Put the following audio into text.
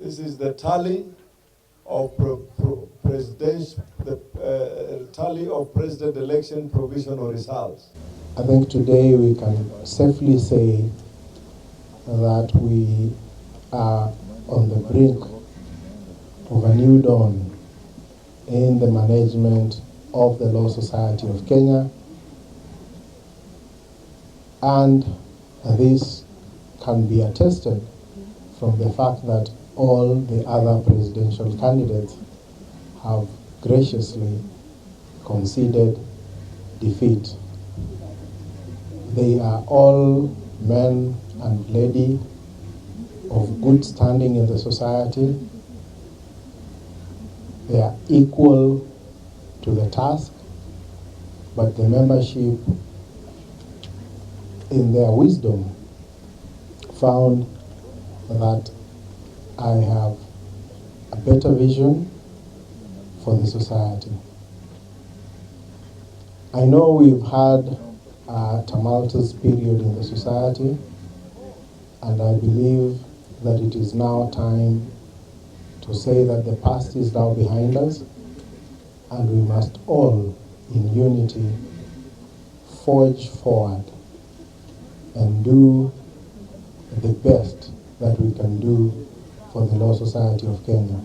This is the tally of tally of president election provisional results. I think today we can safely say that we are on the brink of a new dawn in the management of the Law Society of Kenya, and this can be attested from the fact that all the other presidential candidates have graciously conceded defeat. They are all men and ladies of good standing in the society. They are equal to the task, but the membership, in their wisdom, found that I have a better vision for the society. I know we've had a tumultuous period in the society, and I believe that it is now time to say that the past is now behind us, and we must all, in unity, forge forward and do the best that we can do for the Law Society of Kenya.